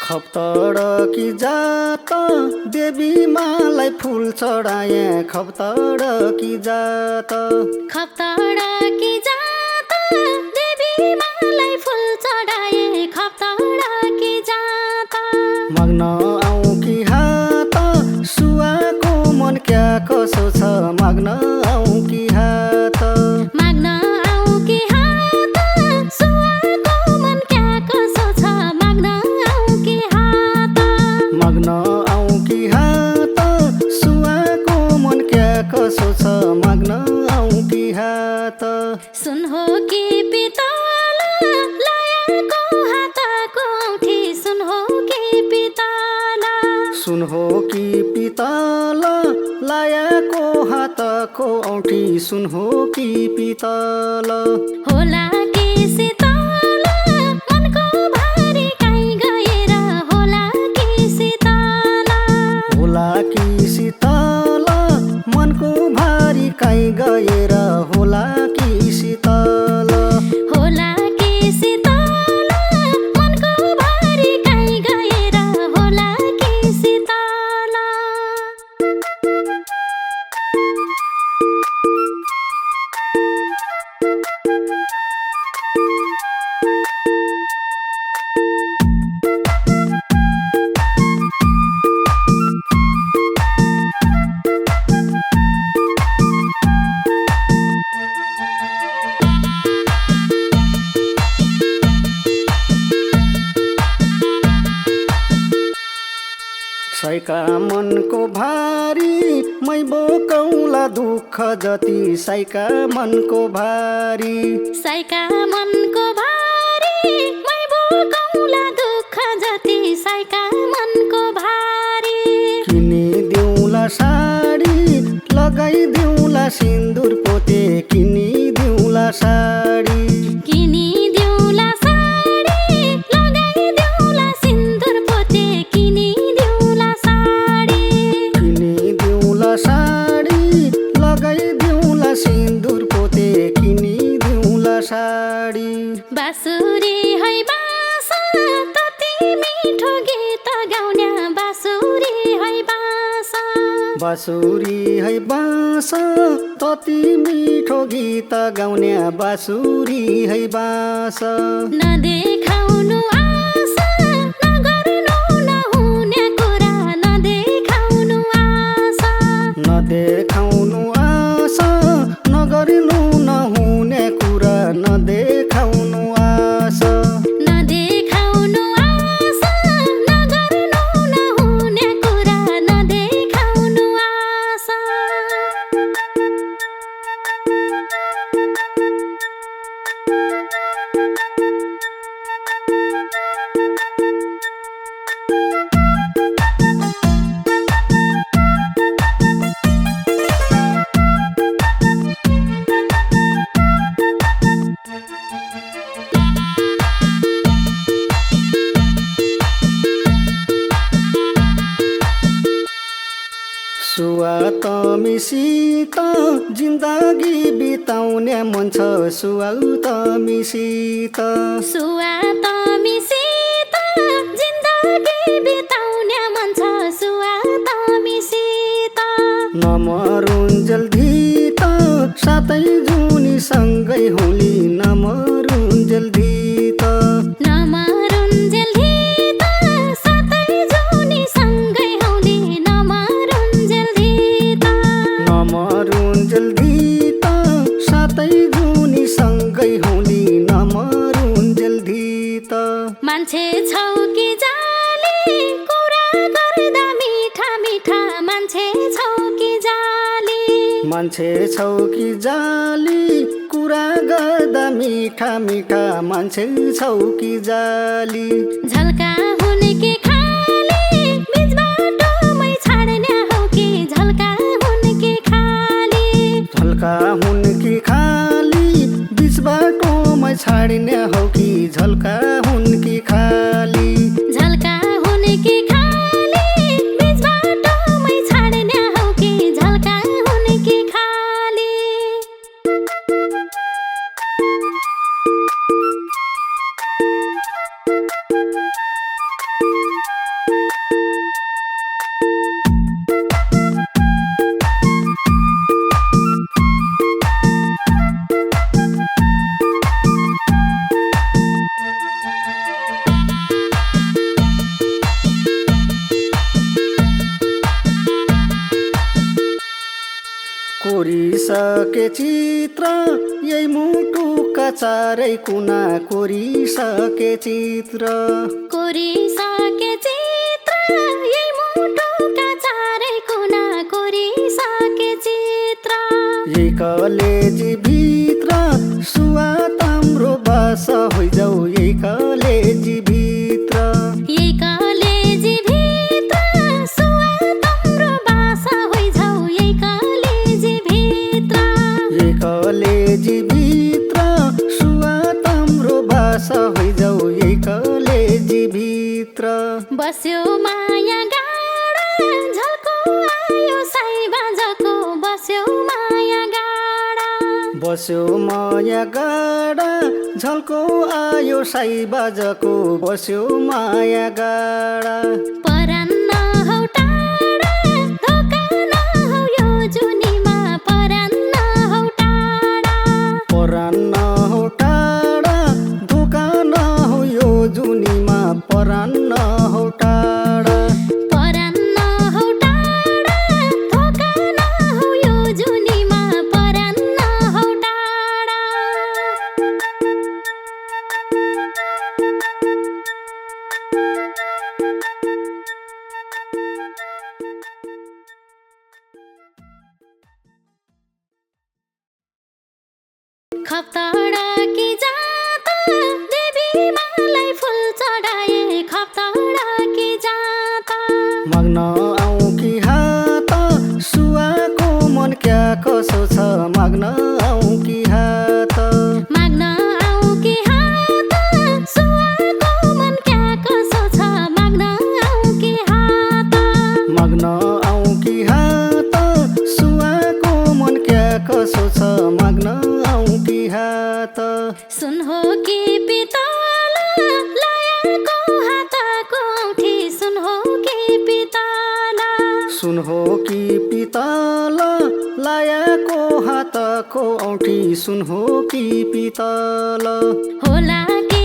खप्तड कि जात देवी मालाई फूल चढाए खप्तड कि जात खप्तड कि जात देवी मालाई फूल चढाए खप्तड कि जात मग्न आऊ कि हात सुवाको मन क्या कसो छ मग्न आऊ कि हात माग्न आऊ कि हात सुवाको मन क्या कसो छ माग्न आऊ कि हात मग्न आऊ कि हात सुवाको मन क्या कसो छ मग्न आऊ कि हात सुन हो कि पितल लायाको हातको औँठी सुन हो कि पितल सुन हो कि पितल लायाको हातको औँठी सुन हो कि पितल होला कि शीतल मनको भारी काहीँ गएर होला कि शीतल होला कि शीतल मनको भारी काहीँ गएर होला कि शीतल होला कि शीतल मनको भारी काहीँ गएर होला कि शीतल साइका मनको भारी मै बोकौला दुःख जति साइका मनको भारी साइका मनको भारी मै बोकौला दुःख जति साइका मनको भारी किनिदिउँला साडी लगाइदिउँला सिन्दुर पोते किनिदिउँला साडी किनिदिउँला साडी लगाइदिउँला सिन्दुर पोते किनिदिउँला साडी किनिदिउँला साडी लगाइदिउँला सिन्दुर पोते किनिदिउँला साडी बाँसुरी है बाँस तति मिठो गीत गाउन्या बाँसुरी है बाँस बाँसुरी है बाँस तति मिठो गीत गाउने बाँसुरी है बाँस नदेखाउनु आश नगर्नु नहुने कुरा नदेखाउनु आश नदेखाउनु आश नगर्नु नहुने कुरा नदेखाउनु आश नदेखाउनु आश नगर्नु नहुने कुरा नदेखाउनु आश सुवात मिसित जिन्दगी बिताउने मन छ सुवात मिसित सुवात मिसित जिन्दगी बिताउने मन छ सुवात मिसित नमरुन्जेल धीत सातै जुनी सँगै होली नमरुन्जेल धीत नमरुन्जेल धीत सातै जुनी सँगै हौली नमरुन्जेल धीत नमरुन्जेल धीत सातै जुनी सँगै होली नमरुन्जेल धीत मान्छे छौ कि जाली कुरा गर्दा मिठा मिठा मान्छे छौ कि जाली मान्छे छौ कि जाली कुरा गर्दा मिठा मिठा मान्छे छौ कि जाली झल्का हुन कि खाली बीच बाटोमै छाड्ने हौ कि झल्का हुन कि खाली झल्का हुन कि खाली बीच बाटोमा छाड्ने हौ कि झल्का हुन कि खाली झल्का हुन कि खाली बीच बाटोमै छाड्ने हौ कि झल्का हुन कि खाली कोरिसके चित्र यही मुटुका चारै कुना कोरिसके चित्र कोरिसके चित्र यही मुटुका चारै कुना कोरिसके चित्र यही कलेजी भित्र सुवा ताम्रो बास होइजाऊ यही कलेजी भित्र यही कलेजी भित्र सुवा ताम्रो बास होइजाऊ यही कलेजी भित्र यही कलेजी भित्र सुवा ताम्रो बास होइजाऊ यही कलेजी भित्र बस्यो माया गाडा झल्को आयो साइबाजको बस्यो माया गाडा बस्यो माया गाडा झल्को आयो साइबाजको बस्यो माया गाडा परान नहौ टाढा धोका नहौ यो जुनीमा परान नहौ टाढा परान नहौ टाढा धोका नहौ यो जुनीमा परान नहौ टाढा परान नहौ टाढा धोका नहौ यो जुनीमा परान नहौ टाढा खप्तडा कि जात देवी मालाई फुल चढाए खप्तडा कि जात माग्न आऊ कि हात सुवाको मन क्या कसो छ माग्न आऊ कि हात माग्न आऊ कि हात सुवाको मन क्या कसो छ माग्न आऊ कि हात माग्न आऊ कि हात सुवाको मन क्या कसो छ माग्न आऊ कि हात सुन हो कि पितल लायाको हातको औँठी सुन हो कि पितल सुन हो कि पितल लायाको हातको औँठी सुन हो कि पितल होला कि